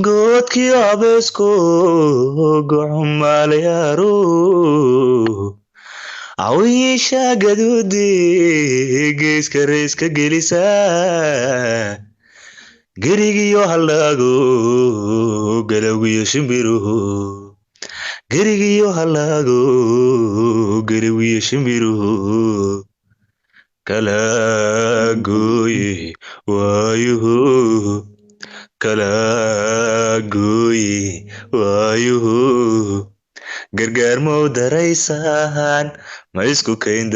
godkii abeesko gocumaalyaaro cawiisha gaduudi geeska reeska gelisa gerigiyo hallaago galowgiyo shimbiruhu gerigiyo hallaago galowgiyo shimbiruhu kala gooye waayuhu kala gooye waayuhu gargaar ma u daraysaan ma isku kayn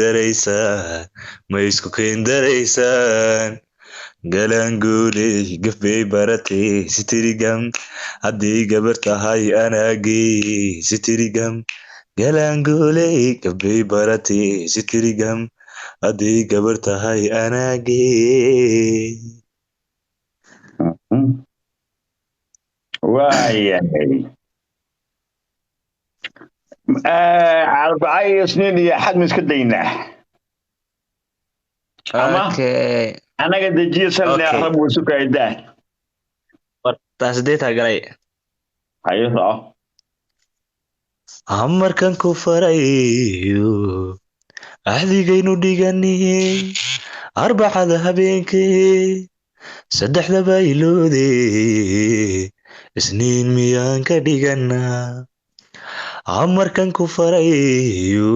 daraysaan galangooley gafbay baratay sitirigam haddii gabar tahay anaagey sitirigam galangooley gafbay baratay sitirigam haddii gabar tahay anaagey waayahay arbacay isniin iyo axad ma iska daynaa ama anaga dejiyo salne arab wuu sukaydaa taasdeeta galay hayo raac amarkan ku farayo ahdigaynu dhiganay arbacada habeenkii saddexda bayloode isniin miyaan ka dhiganaa amarkan ku farayo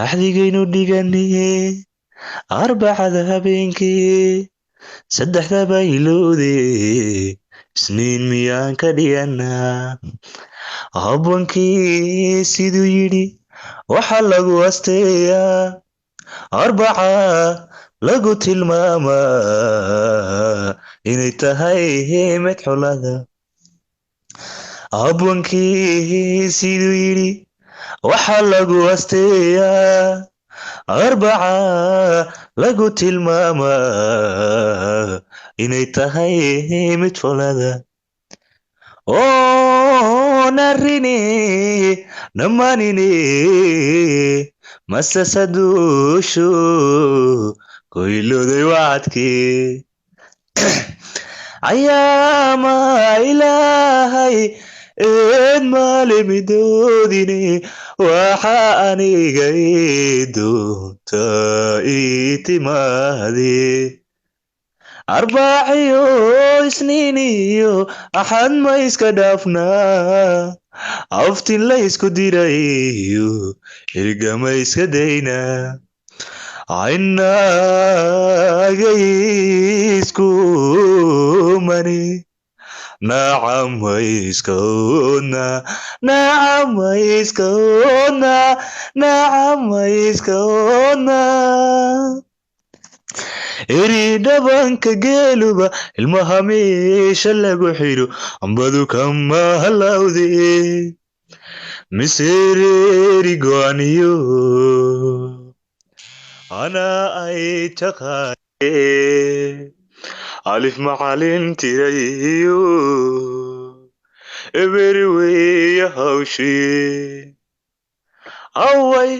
ahdigaynu dhiganay arbacada habeenkii saddexda bayloode isniin miyaan ka dhiganaa habwankii siduu yidhi waxaa lagu asteeyaa arbaca lagu tilmaamaa inay tahay mid xulada habwankii siduu yidhi waxaa lagu asteeyaa arbaca lagu tilmaamaa inay tahay mid xulada narini namanini masasadushu koylooday wacadkii ayaama ilaahay eed maale midoodine waxa aniga doonta ii timaadee arbaaciyo isniiniyo axad ma iska dhaafnaa aftin la isku dirayo ergama iska daynaa aynagay isku mani nacamayiskaona eri dhabanka geeluba ilmaha meesha lagu xidho ambadu kama halawde misereeri go'aniyo ana ay taqaane alif macalin tirayo eberi weya hawshee away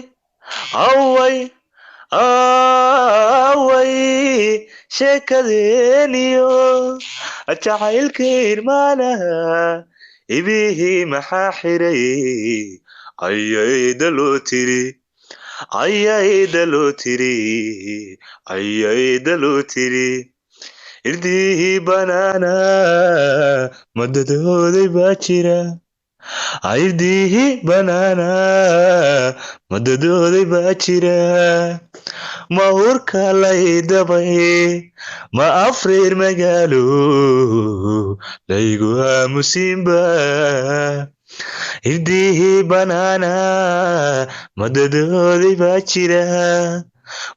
sheekadeeniyo jacaylkii irmaanaha ibihii maxaa xiray ayayda loo tiri irdihii banaana madadooday baa jira irdihii banaana madadooday baa jira ma hurka laydabay ma afreer magaalo laygu aamusiinba irdihii banaana madadooday baa jira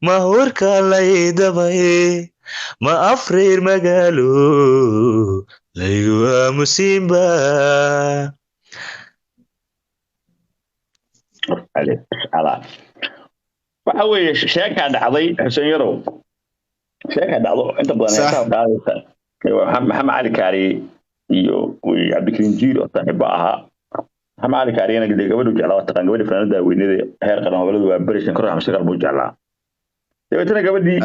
ma hurka laydabay ma afreer magaalo laygu aamusiinba waxa weeye sheekaa dhacday xuseen yarow sheekaa dhacdo inta badan heesaa qaadaysa maxamed cali kaari iyo cabdikariim jiir oo saaxiibo ahaa maxamed cali kaariyana gabadhu jeclaa taqaan gabadhi fanaanada weynada heer qaran gobolada waa berishan kor xamse qalbu jeclaa dabeetana gabadhii